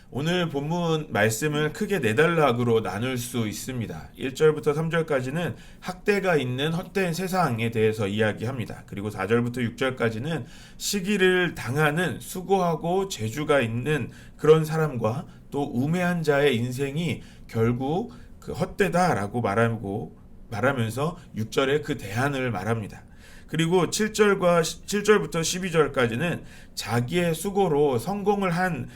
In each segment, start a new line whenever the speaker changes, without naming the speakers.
오늘 본문 말씀을 크게 네 단락으로 나눌 수 있습니다. 1절부터 3절까지는 학대가 있는 헛된 세상에 대해서 이야기합니다. 그리고 4절부터 6절까지는 시기를 당하는 수고하고 재주가 있는 그런 사람과 또 우매한 자의 인생이 결국 그 헛되다라고 말하면서 6절에 그 대안을 말합니다. 그리고 7절부터 12절까지는 자기의 수고로 성공을 한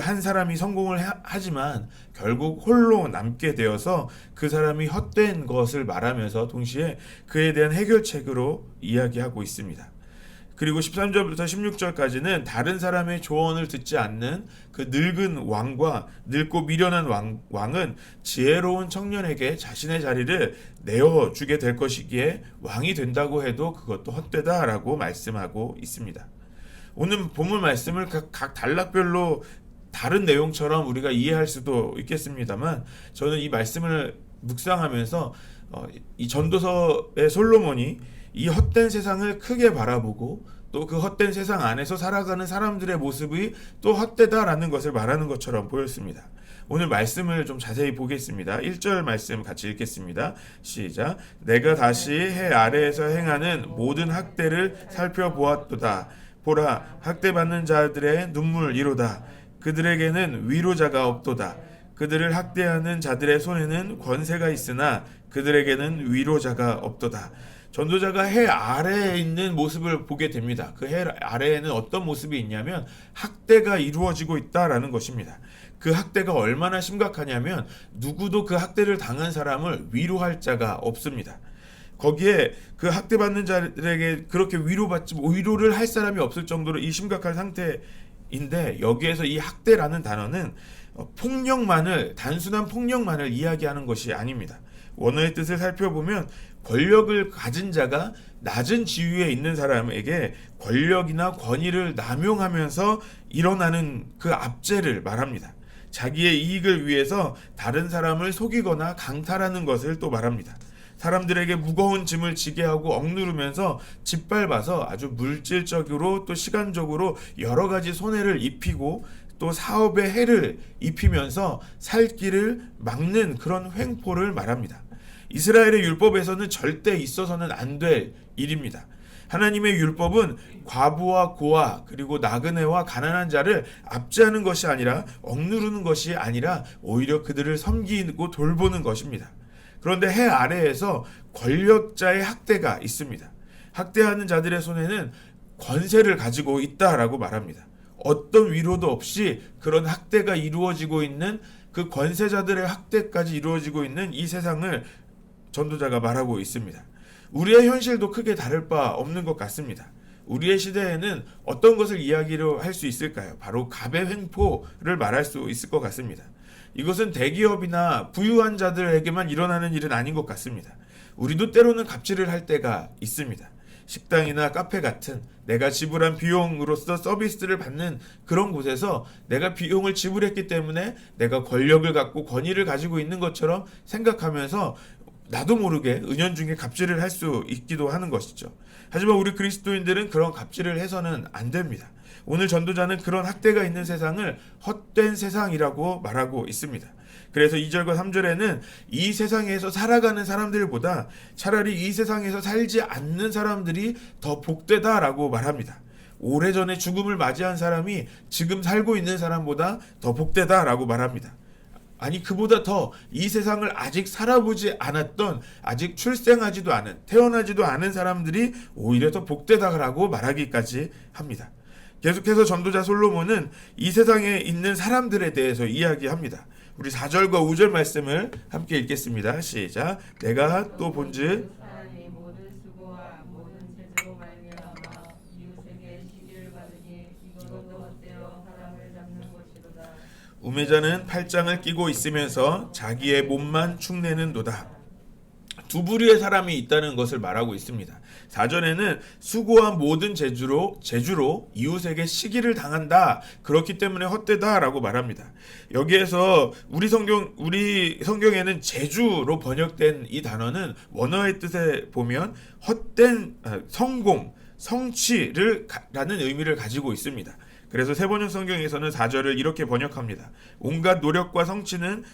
한 사람이 성공을 하지만 결국 홀로 남게 되어서 그 사람이 헛된 것을 말하면서 동시에 그에 대한 해결책으로 이야기하고 있습니다. 그리고 13절부터 16절까지는 다른 사람의 조언을 듣지 않는 그 늙은 왕과 늙고 미련한 왕은 지혜로운 청년에게 자신의 자리를 내어주게 될 것이기에 왕이 된다고 해도 그것도 헛되다라고 말씀하고 있습니다. 오늘 본문 말씀을 각 단락별로 다른 내용처럼 우리가 이해할 수도 있겠습니다만 저는 이 말씀을 묵상하면서 이 전도서의 솔로몬이 이 헛된 세상을 크게 바라보고 또 그 헛된 세상 안에서 살아가는 사람들의 모습이 또 헛되다라는 것을 말하는 것처럼 보였습니다. 오늘 말씀을 좀 자세히 보겠습니다. 1절 말씀 같이 읽겠습니다. 시작. 내가 다시 해 아래에서 행하는 모든 학대를 살펴보았도다. 보라, 학대받는 자들의 눈물이로다. 그들에게는 위로자가 없도다. 그들을 학대하는 자들의 손에는 권세가 있으나 그들에게는 위로자가 없도다. 전도자가 해 아래에 있는 모습을 보게 됩니다. 그 해 아래에는 어떤 모습이 있냐면 학대가 이루어지고 있다라는 것입니다. 그 학대가 얼마나 심각하냐면 누구도 그 학대를 당한 사람을 위로할 자가 없습니다. 거기에 그 학대받는 자들에게 그렇게 위로를 할 사람이 없을 정도로 이 심각한 상태인데, 여기에서 이 학대라는 단어는 단순한 폭력만을 이야기하는 것이 아닙니다. 원어의 뜻을 살펴보면 권력을 가진 자가 낮은 지위에 있는 사람에게 권력이나 권위를 남용하면서 일어나는 그 압제를 말합니다. 자기의 이익을 위해서 다른 사람을 속이거나 강탈하는 것을 또 말합니다. 사람들에게 무거운 짐을 지게 하고 억누르면서 짓밟아서 아주 물질적으로 또 시간적으로 여러 가지 손해를 입히고 또 사업에 해를 입히면서 살 길을 막는 그런 횡포를 말합니다. 이스라엘의 율법에서는 절대 있어서는 안 될 일입니다. 하나님의 율법은 과부와 고아 그리고 나그네와 가난한 자를 압제하는 것이 아니라 억누르는 것이 아니라 오히려 그들을 섬기고 돌보는 것입니다. 그런데 해 아래에서 권력자의 학대가 있습니다. 학대하는 자들의 손에는 권세를 가지고 있다라고 말합니다. 어떤 위로도 없이 그런 학대가 이루어지고 있는, 그 권세자들의 학대까지 이루어지고 있는 이 세상을 전도자가 말하고 있습니다. 우리의 현실도 크게 다를 바 없는 것 같습니다. 우리의 시대에는 어떤 것을 이야기로 할 수 있을까요? 바로 갑의 횡포를 말할 수 있을 것 같습니다. 이것은 대기업이나 부유한 자들에게만 일어나는 일은 아닌 것 같습니다. 우리도 때로는 갑질을 할 때가 있습니다. 식당이나 카페 같은 내가 지불한 비용으로서 서비스를 받는 그런 곳에서 내가 비용을 지불했기 때문에 내가 권력을 갖고 권위를 가지고 있는 것처럼 생각하면서 나도 모르게 은연중에 갑질을 할 수 있기도 하는 것이죠. 하지만 우리 그리스도인들은 그런 갑질을 해서는 안 됩니다. 오늘 전도자는 그런 학대가 있는 세상을 헛된 세상이라고 말하고 있습니다. 그래서 2절과 3절에는 이 세상에서 살아가는 사람들보다 차라리 이 세상에서 살지 않는 사람들이 더 복되다라고 말합니다. 오래전에 죽음을 맞이한 사람이 지금 살고 있는 사람보다 더 복되다라고 말합니다. 아니, 그보다 더 이 세상을 아직 살아보지 않았던, 아직 출생하지도 않은, 태어나지도 않은 사람들이 오히려 더 복되다라고 말하기까지 합니다. 계속해서 전도자 솔로몬은 이 세상에 있는 사람들에 대해서 이야기합니다. 우리 4절과 5절 말씀을 함께 읽겠습니다. 시작. 내가 또 본즉
사람이 모든 수고와 모든 재주로 말미암아 이웃에게 시기를 받으니 이것도 헛되어 사람을 잡는 것이로다.
우매자는 팔짱을 끼고 있으면서 자기의 몸만 축내는도다. 두 부류의 사람이 있다는 것을 말하고 있습니다. 4절에는 수고한 모든 재주로 이웃에게 시기를 당한다. 그렇기 때문에 헛되다라고 말합니다. 여기에서 우리 성경에는 재주로 번역된 이 단어는 원어의 뜻에 보면 헛된 성공, 성취를 라는 의미를 가지고 있습니다. 그래서 세번역 성경에서는 4절을 이렇게 번역합니다. 온갖 노력과 성취는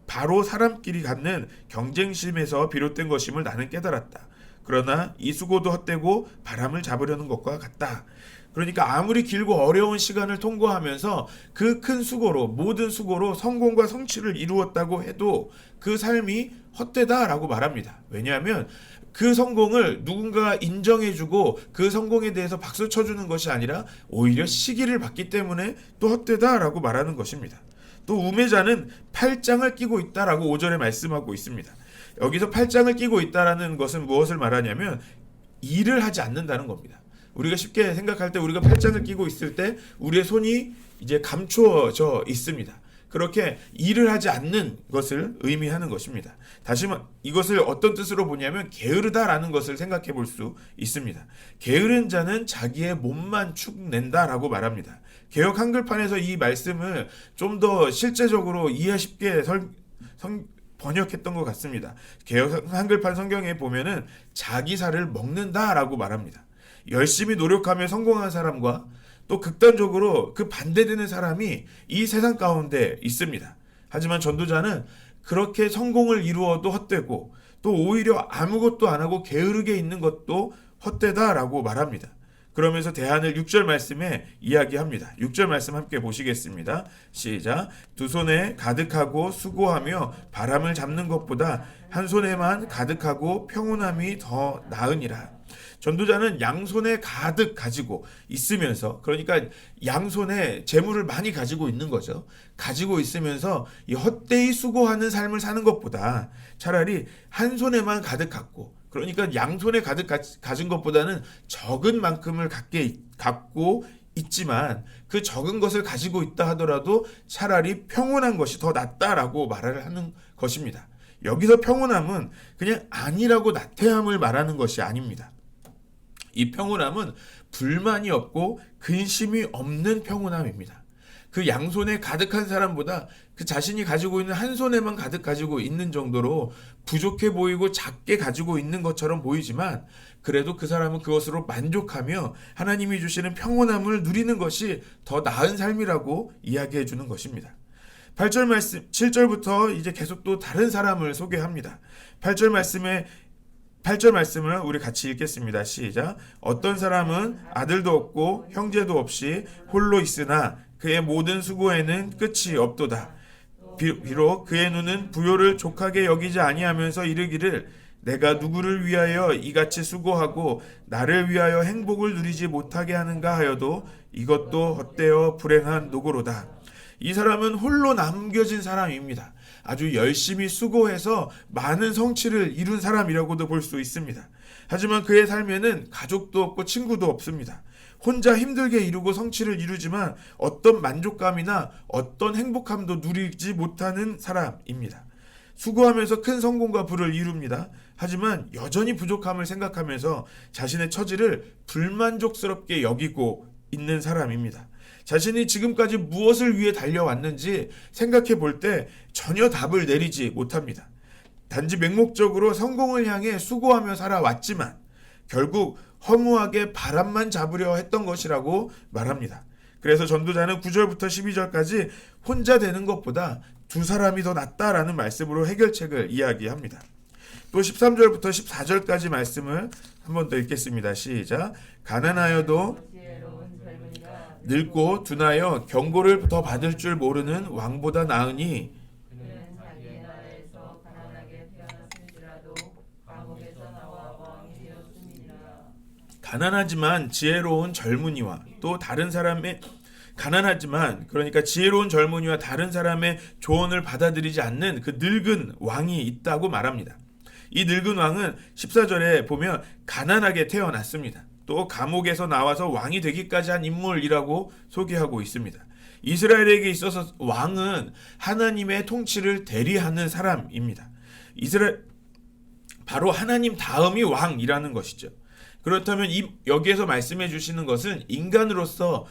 바로 사람끼리 갖는 경쟁심에서 비롯된 것임을 나는 깨달았다. 그러나 이 수고도 헛되고 바람을 잡으려는 것과 같다. 그러니까 아무리 길고 어려운 시간을 통과하면서 그 큰 수고로, 모든 수고로 성공과 성취를 이루었다고 해도 그 삶이 헛되다라고 말합니다. 왜냐하면 그 성공을 누군가가 인정해주고 그 성공에 대해서 박수 쳐주는 것이 아니라 오히려 시기를 받기 때문에 또 헛되다라고 말하는 것입니다. 또 우매자는 팔짱을 끼고 있다라고 5절에 말씀하고 있습니다. 여기서 팔짱을 끼고 있다라는 것은 무엇을 말하냐면 일을 하지 않는다는 겁니다. 우리가 쉽게 생각할 때 우리가 팔짱을 끼고 있을 때 우리의 손이 이제 감추어져 있습니다. 그렇게 일을 하지 않는 것을 의미하는 것입니다. 다시 이것을 어떤 뜻으로 보냐면 게으르다라는 것을 생각해 볼 수 있습니다. 게으른 자는 자기의 몸만 축낸다라고 말합니다. 개역 한글판에서 이 말씀을 좀 더 실제적으로 이해 쉽게 번역했던 것 같습니다. 개역 한글판 성경에 보면은 자기 살을 먹는다라고 말합니다. 열심히 노력하며 성공한 사람과 또 극단적으로 그 반대되는 사람이 이 세상 가운데 있습니다. 하지만 전도자는 그렇게 성공을 이루어도 헛되고 또 오히려 아무것도 안 하고 게으르게 있는 것도 헛되다라고 말합니다. 그러면서 대안을 6절 말씀에 이야기합니다. 6절 말씀 함께 보시겠습니다. 시작. 두 손에 가득하고 수고하며 바람을 잡는 것보다 한 손에만 가득하고 평온함이 더 나으니라. 전도자는 양손에 가득 가지고 있으면서, 그러니까 양손에 재물을 많이 가지고 있는 거죠. 가지고 있으면서 이 헛되이 수고하는 삶을 사는 것보다 차라리 한 손에만 가득 갖고, 그러니까 양손에 가득 가진 것보다는 적은 만큼을 갖고 있지만 그 적은 것을 가지고 있다 하더라도 차라리 평온한 것이 더 낫다라고 말을 하는 것입니다. 여기서 평온함은 그냥 안일하고 나태함을 말하는 것이 아닙니다. 이 평온함은 불만이 없고 근심이 없는 평온함입니다. 그 양손에 가득한 사람보다 그 자신이 가지고 있는 한 손에만 가득 가지고 있는 정도로 부족해 보이고 작게 가지고 있는 것처럼 보이지만 그래도 그 사람은 그것으로 만족하며 하나님이 주시는 평온함을 누리는 것이 더 나은 삶이라고 이야기해 주는 것입니다. 8절 말씀, 7절부터 이제 계속 또 다른 사람을 소개합니다. 8절 말씀을 우리 같이 읽겠습니다. 시작. 어떤 사람은 아들도 없고 형제도 없이 홀로 있으나 그의 모든 수고에는 끝이 없도다. 비록 그의 눈은 부요를 족하게 여기지 아니하면서 이르기를 내가 누구를 위하여 이같이 수고하고 나를 위하여 행복을 누리지 못하게 하는가 하여도 이것도 헛되어 불행한 노고로다. 이 사람은 홀로 남겨진 사람입니다. 아주 열심히 수고해서 많은 성취를 이룬 사람이라고도 볼 수 있습니다. 하지만 그의 삶에는 가족도 없고 친구도 없습니다. 혼자 힘들게 이루고 성취를 이루지만 어떤 만족감이나 어떤 행복함도 누리지 못하는 사람입니다. 수고하면서 큰 성공과 부를 이룹니다. 하지만 여전히 부족함을 생각하면서 자신의 처지를 불만족스럽게 여기고 있는 사람입니다. 자신이 지금까지 무엇을 위해 달려왔는지 생각해 볼 때 전혀 답을 내리지 못합니다. 단지 맹목적으로 성공을 향해 수고하며 살아왔지만 결국 허무하게 바람만 잡으려 했던 것이라고 말합니다. 그래서 전도자는 9절부터 12절까지 혼자 되는 것보다 두 사람이 더 낫다라는 말씀으로 해결책을 이야기합니다. 또 13절부터 14절까지 말씀을 한 번 더 읽겠습니다. 시작. 가난하여도 늙고 둔하여 경고를 더 받을 줄 모르는 왕보다 나으니
그는 자기의 나라에서 가난하게 태어났을지라도 감옥에서 나와 왕이 되었음이니라.
가난하지만 지혜로운 젊은이와 또 다른 사람의 그러니까 지혜로운 젊은이와 다른 사람의 조언을 받아들이지 않는 그 늙은 왕이 있다고 말합니다. 이 늙은 왕은 14절에 보면 가난하게 태어났습니다. 또 감옥에서 나와서 왕이 되기까지 한 인물이라고 소개하고 있습니다. 이스라엘에게 있어서 왕은 하나님의 통치를 대리하는 사람입니다. 바로 하나님 다음이 왕이라는 것이죠. 그렇다면 여기에서 말씀해 주시는 것은 인간으로서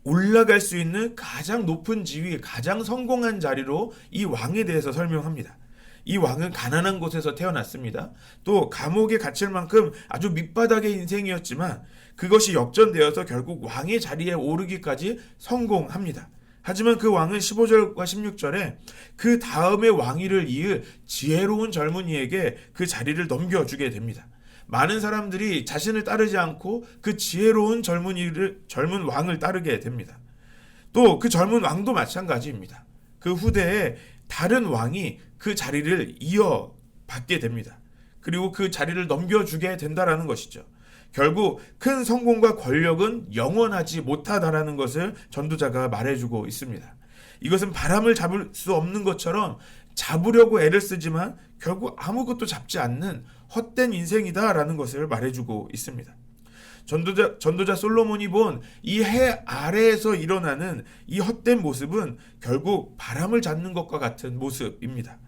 올라갈 수 있는 가장 높은 지위, 가장 성공한 자리로 이 왕에 대해서 설명합니다. 이 왕은 가난한 곳에서 태어났습니다. 또 감옥에 갇힐 만큼 아주 밑바닥의 인생이었지만 그것이 역전되어서 결국 왕의 자리에 오르기까지 성공합니다. 하지만 그 왕은 15절과 16절에 그 다음에 왕위를 이을 지혜로운 젊은이에게 그 자리를 넘겨주게 됩니다. 많은 사람들이 자신을 따르지 않고 그 지혜로운 젊은 왕을 따르게 됩니다. 또 그 젊은 왕도 마찬가지입니다. 그 후대에 다른 왕이 그 자리를 이어받게 됩니다. 그리고 그 자리를 넘겨주게 된다라는 것이죠. 결국 큰 성공과 권력은 영원하지 못하다라는 것을 전도자가 말해주고 있습니다. 이것은 바람을 잡을 수 없는 것처럼 잡으려고 애를 쓰지만 결국 아무것도 잡지 않는 헛된 인생이다라는 것을 말해주고 있습니다. 전도자 솔로몬이 본 이 해 아래에서 일어나는 이 헛된 모습은 결국 바람을 잡는 것과 같은 모습입니다.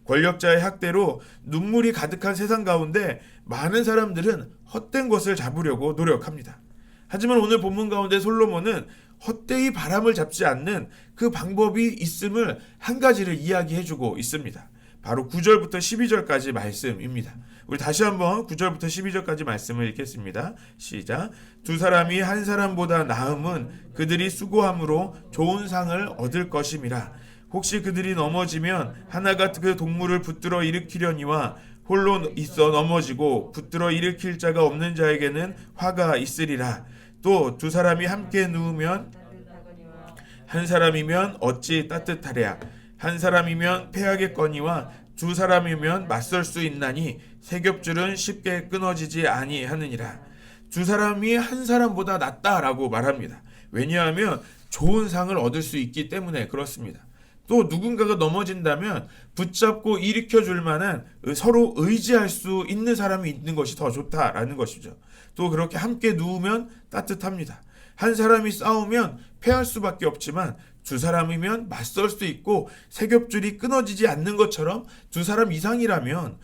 권력자의 학대로 눈물이 가득한 세상 가운데 많은 사람들은 헛된 것을 잡으려고 노력합니다. 하지만 오늘 본문 가운데 솔로몬은 헛되이 바람을 잡지 않는 그 방법이 있음을 한 가지를 이야기해주고 있습니다. 바로 9절부터 12절까지 말씀입니다. 우리 다시 한번 9절부터 12절까지 말씀을 읽겠습니다. 시작. 두 사람이 한 사람보다 나음은 그들이 수고함으로 좋은 상을 얻을 것임이라. 혹시 그들이 넘어지면 하나가 그 동물을 붙들어 일으키려니와 홀로 있어 넘어지고 붙들어 일으킬 자가 없는 자에게는 화가 있으리라. 또 두 사람이 함께 누우면 한 사람이면 어찌 따뜻하랴. 한 사람이면 패하겠거니와 두 사람이면 맞설 수 있나니 세 겹줄은 쉽게 끊어지지 아니하느니라. 두 사람이 한 사람보다 낫다라고 말합니다. 왜냐하면 좋은 상을 얻을 수 있기 때문에 그렇습니다. 또 누군가가 넘어진다면 붙잡고 일으켜줄 만한 서로 의지할 수 있는 사람이 있는 것이 더 좋다라는 것이죠. 또 그렇게 함께 누우면 따뜻합니다. 한 사람이 싸우면 패할 수밖에 없지만 두 사람이면 맞설 수 있고 세 겹줄이 끊어지지 않는 것처럼 두 사람 이상이라면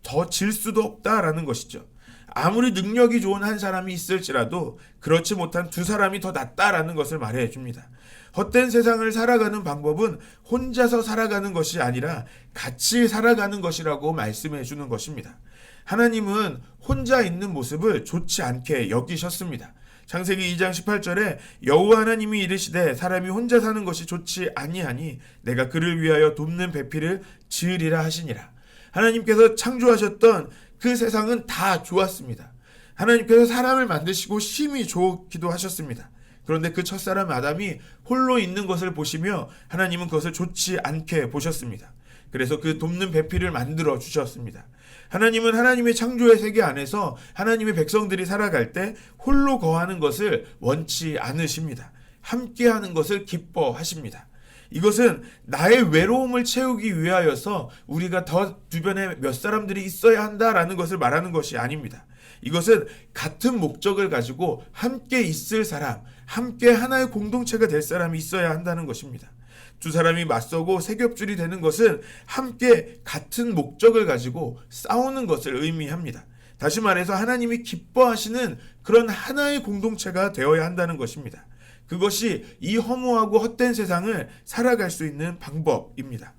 더 질 수도 없다라는 것이죠. 아무리 능력이 좋은 한 사람이 있을지라도 그렇지 못한 두 사람이 더 낫다라는 것을 말해 줍니다. 헛된 세상을 살아가는 방법은 혼자서 살아가는 것이 아니라 같이 살아가는 것이라고 말씀해 주는 것입니다. 하나님은 혼자 있는 모습을 좋지 않게 여기셨습니다. 창세기 2장 18절에 여호와 하나님이 이르시되 사람이 혼자 사는 것이 좋지 아니하니 내가 그를 위하여 돕는 배필을 지으리라 하시니라. 하나님께서 창조하셨던 그 세상은 다 좋았습니다. 하나님께서 사람을 만드시고 심히 좋기도 하셨습니다. 그런데 그 첫사람 아담이 홀로 있는 것을 보시며 하나님은 그것을 좋지 않게 보셨습니다. 그래서 그 돕는 배필을 만들어 주셨습니다. 하나님은 하나님의 창조의 세계 안에서 하나님의 백성들이 살아갈 때 홀로 거하는 것을 원치 않으십니다. 함께하는 것을 기뻐하십니다. 이것은 나의 외로움을 채우기 위하여서 우리가 더 주변에 몇 사람들이 있어야 한다라는 것을 말하는 것이 아닙니다. 이것은 같은 목적을 가지고 함께 있을 사람, 함께 하나의 공동체가 될 사람이 있어야 한다는 것입니다. 두 사람이 맞서고 세 겹줄이 되는 것은 함께 같은 목적을 가지고 싸우는 것을 의미합니다. 다시 말해서 하나님이 기뻐하시는 그런 하나의 공동체가 되어야 한다는 것입니다. 그것이 이 허무하고 헛된 세상을 살아갈 수 있는 방법입니다.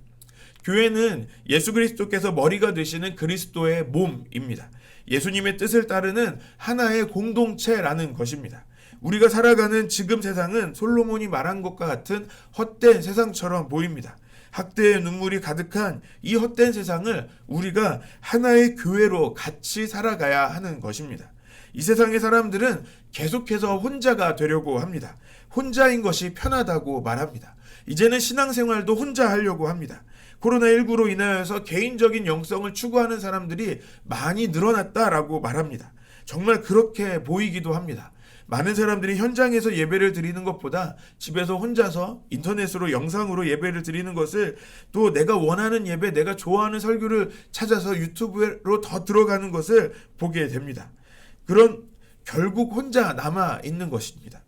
교회는 예수 그리스도께서 머리가 되시는 그리스도의 몸입니다. 예수님의 뜻을 따르는 하나의 공동체라는 것입니다. 우리가 살아가는 지금 세상은 솔로몬이 말한 것과 같은 헛된 세상처럼 보입니다. 학대의 눈물이 가득한 이 헛된 세상을 우리가 하나의 교회로 같이 살아가야 하는 것입니다. 이 세상의 사람들은 계속해서 혼자가 되려고 합니다. 혼자인 것이 편하다고 말합니다. 이제는 신앙생활도 혼자 하려고 합니다. 코로나19로 인하여서 개인적인 영성을 추구하는 사람들이 많이 늘어났다라고 말합니다. 정말 그렇게 보이기도 합니다. 많은 사람들이 현장에서 예배를 드리는 것보다 집에서 혼자서 인터넷으로 영상으로 예배를 드리는 것을, 또 내가 원하는 예배, 내가 좋아하는 설교를 찾아서 유튜브로 더 들어가는 것을 보게 됩니다. 그런 결국 혼자 남아 있는 것입니다.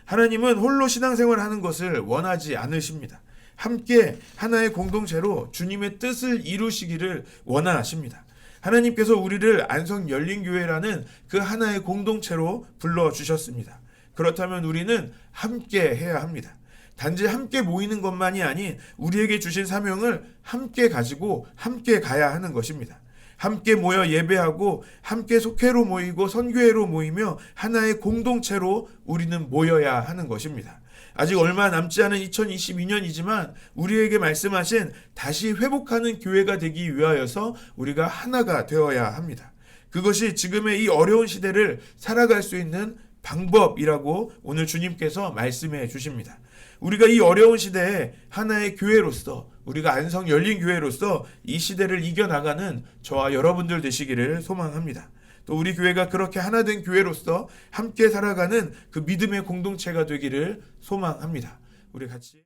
하나님은 홀로 신앙생활을 하는 것을 원하지 않으십니다. 함께 하나의 공동체로 주님의 뜻을 이루시기를 원하십니다. 하나님께서 우리를 안성 열린교회라는 그 하나의 공동체로 불러주셨습니다. 그렇다면 우리는 함께 해야 합니다. 단지 함께 모이는 것만이 아닌 우리에게 주신 사명을 함께 가지고 함께 가야 하는 것입니다. 함께 모여 예배하고 함께 속회로 모이고 선교회로 모이며 하나의 공동체로 우리는 모여야 하는 것입니다. 아직 얼마 남지 않은 2022년이지만 우리에게 말씀하신 다시 회복하는 교회가 되기 위하여서 우리가 하나가 되어야 합니다. 그것이 지금의 이 어려운 시대를 살아갈 수 있는 방법이라고 오늘 주님께서 말씀해 주십니다. 우리가 이 어려운 시대에 하나의 교회로서, 우리가 안성 열린 교회로서 이 시대를 이겨나가는 저와 여러분들 되시기를 소망합니다. 또 우리 교회가 그렇게 하나 된 교회로서 함께 살아가는 그 믿음의 공동체가 되기를 소망합니다. 우리 같이